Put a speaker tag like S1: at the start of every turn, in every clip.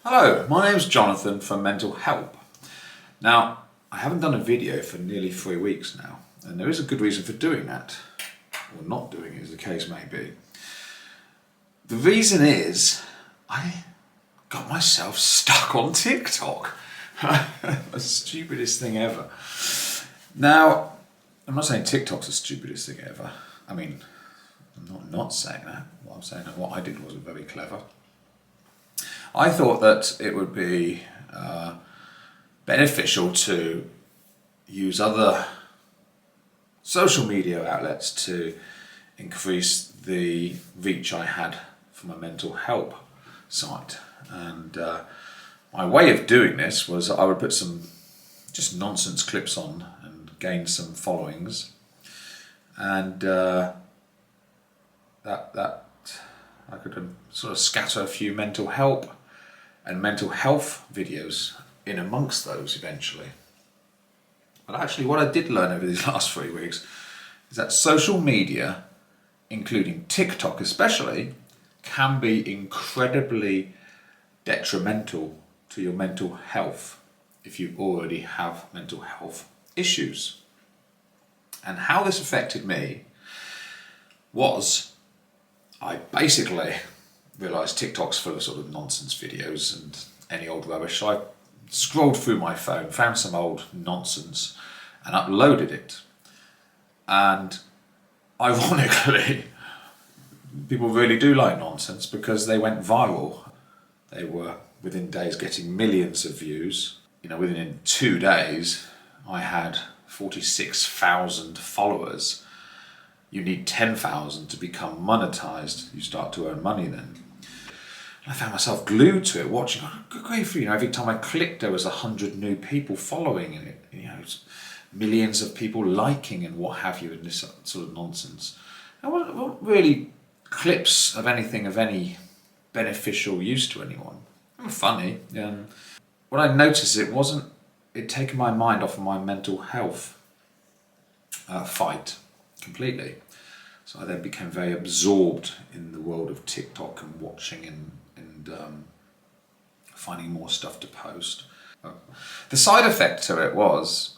S1: Hello, my name's Jonathan from Mental Help. Now, I haven't done a video for nearly 3 weeks now, and there is a good reason for doing that, or not doing it as the case may be. The reason is, I got myself stuck on TikTok. The stupidest thing ever. Now, I'm not saying TikTok's the stupidest thing ever. I mean, I'm not saying that. What I'm saying is what I did wasn't very clever. I thought that it would be beneficial to use other social media outlets to increase the reach I had for my mental help site. And my way of doing this was I would put some just nonsense clips on and gain some followings, and that I could sort of scatter a few mental help and mental health videos in amongst those eventually. But actually what I did learn over these last 3 weeks is that social media, including TikTok especially, can be incredibly detrimental to your mental health if you already have mental health issues. And how this affected me was I basically realised TikTok's full of sort of nonsense videos and any old rubbish. So I scrolled through my phone, found some old nonsense and uploaded it. And ironically, people really do like nonsense because they went viral. They were within days getting millions of views. Within 2 days, I had 46,000 followers. You need 10,000 to become monetized. You start to earn money then. And I found myself glued to it, watching. Good grief, every time I clicked, there was 100 new people following it. Millions of people liking and what have you, and this sort of nonsense. And what really clips of anything of any beneficial use to anyone. They were funny. What I noticed, it'd taken my mind off of my mental health fight completely. So I then became very absorbed in the world of TikTok and watching and finding more stuff to post. The side effect to it was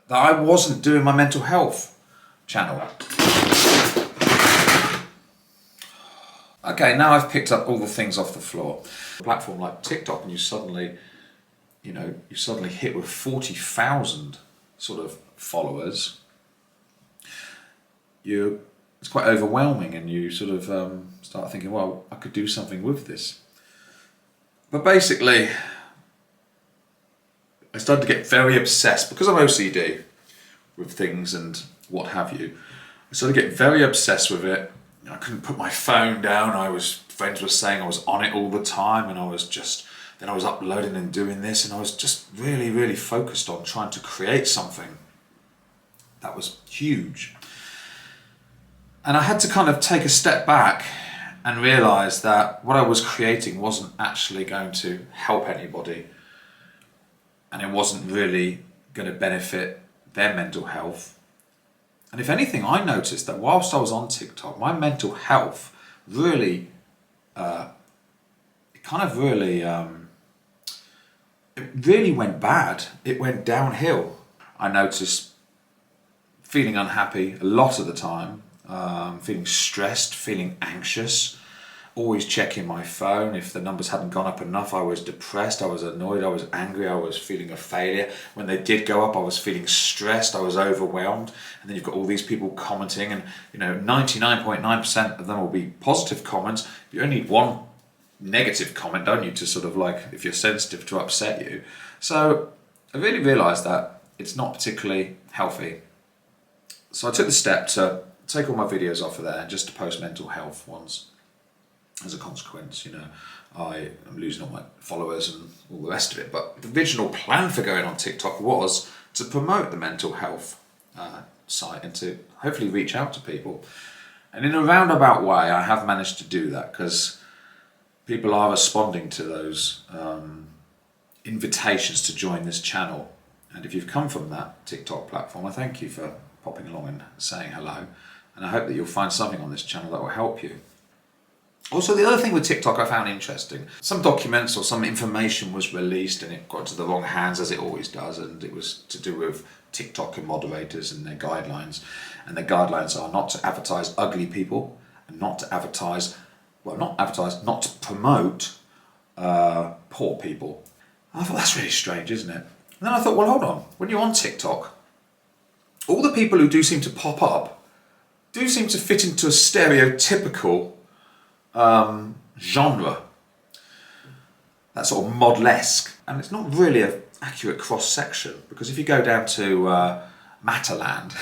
S1: that I wasn't doing my mental health channel. Okay, now I've picked up all the things off the floor. A platform like TikTok, and you suddenly hit with 40,000 sort of followers. It's quite overwhelming, and you sort of start thinking, well, I could do something with this. But basically, I started to get very obsessed because I'm OCD with things and what have you. I started to get very obsessed with it. I couldn't put my phone down. Friends were saying I was on it all the time, and I was uploading and doing this, and I was just really, really focused on trying to create something that was huge. And I had to kind of take a step back and realise that what I was creating wasn't actually going to help anybody, and it wasn't really going to benefit their mental health. And if anything, I noticed that whilst I was on TikTok, my mental health really, it really went bad. It went downhill. I noticed feeling unhappy a lot of the time, feeling stressed, feeling anxious, always checking my phone. If the numbers hadn't gone up enough, I was depressed, I was annoyed, I was angry, I was feeling a failure. When they did go up, I was feeling stressed, I was overwhelmed. And then you've got all these people commenting, and 99.9% of them will be positive comments. You only need one negative comment, don't you, to sort of if you're sensitive, to upset you. So I really realised that it's not particularly healthy. So I took the step to take all my videos off of there and just to post mental health ones. As a consequence, I am losing all my followers and all the rest of it. But the original plan for going on TikTok was to promote the mental health site and to hopefully reach out to people. And in a roundabout way, I have managed to do that because people are responding to those invitations to join this channel. And if you've come from that TikTok platform, I thank you for popping along and saying hello. And I hope that you'll find something on this channel that will help you. Also, the other thing with TikTok I found interesting, some documents or some information was released and it got to the wrong hands, as it always does, and it was to do with TikTok and moderators and their guidelines. And their guidelines are not to advertise ugly people and not to advertise, not to promote poor people. I thought, that's really strange, isn't it? And then I thought, well, hold on, when you're on TikTok, all the people who do seem to pop up do seem to fit into a stereotypical genre, that sort of model-esque, and it's not really an accurate cross-section, because if you go down to Mataland,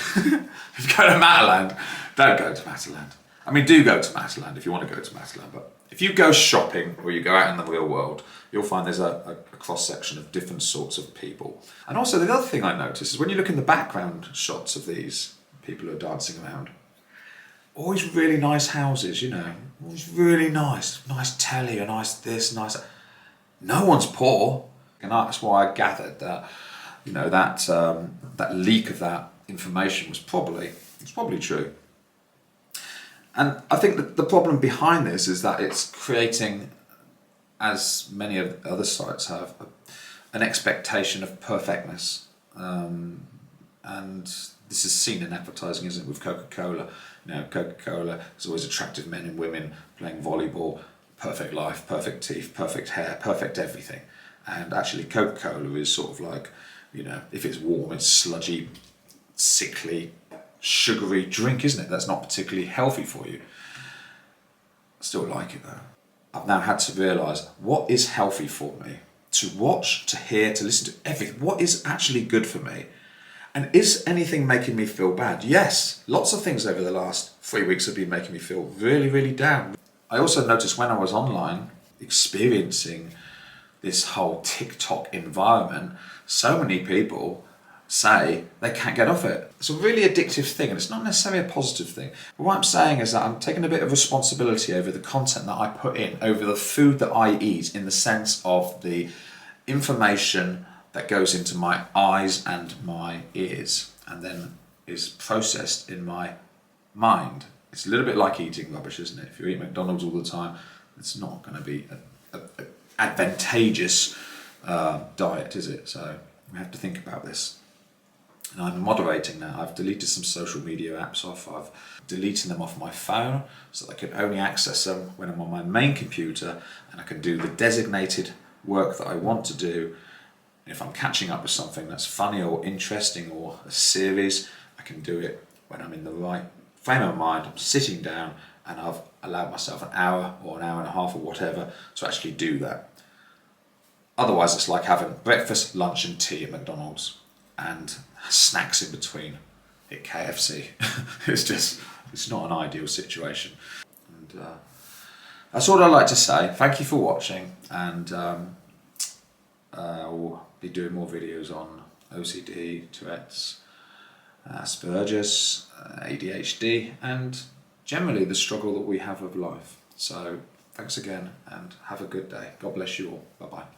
S1: if you go to Mataland, don't go to Mataland. I mean, do go to Mataland if you want to go to Mataland, but if you go shopping or you go out in the real world, you'll find there's a cross-section of different sorts of people. And also the other thing I noticed is when you look in the background shots of these people who are dancing around, always really nice houses, you know, always really nice telly, a nice this, nice that. No one's poor, and that's why I gathered that, you know, that leak of that information was probably true. And I think that the problem behind this is that it's creating, as many of the other sites have, an expectation of perfectness, and this is seen in advertising, isn't it, with Coca-Cola. You know, Coca-Cola is always attractive men and women playing volleyball, perfect life, perfect teeth, perfect hair, perfect everything. And actually Coca-Cola is sort of like, you know, if it's warm, it's sludgy, sickly, sugary drink, isn't it? That's not particularly healthy for you. I still like it though. I've now had to realise what is healthy for me, to watch, to hear, to listen to everything. What is actually good for me? And is anything making me feel bad? Yes, lots of things over the last 3 weeks have been making me feel really, really down. I also noticed when I was online, experiencing this whole TikTok environment, so many people say they can't get off it. It's a really addictive thing, and it's not necessarily a positive thing. But what I'm saying is that I'm taking a bit of responsibility over the content that I put in, over the food that I eat, in the sense of the information that goes into my eyes and my ears and then is processed in my mind. It's a little bit like eating rubbish, isn't it? If you eat McDonald's all the time, it's not going to be an advantageous diet, is it? So we have to think about this. And I'm moderating now. I've deleted some social media apps off. I've deleted them off my phone so that I can only access them when I'm on my main computer, and I can do the designated work that I want to do. If I'm catching up with something that's funny or interesting or a series, I can do it when I'm in the right frame of mind. I'm sitting down and I've allowed myself an hour or an hour and a half or whatever to actually do that. Otherwise, it's like having breakfast, lunch and tea at McDonald's and snacks in between at KFC. It's not an ideal situation. And that's all I'd like to say. Thank you for watching, and we'll be doing more videos on OCD, Tourette's, Asperger's, ADHD, and generally the struggle that we have of life. So thanks again and have a good day. God bless you all. Bye bye.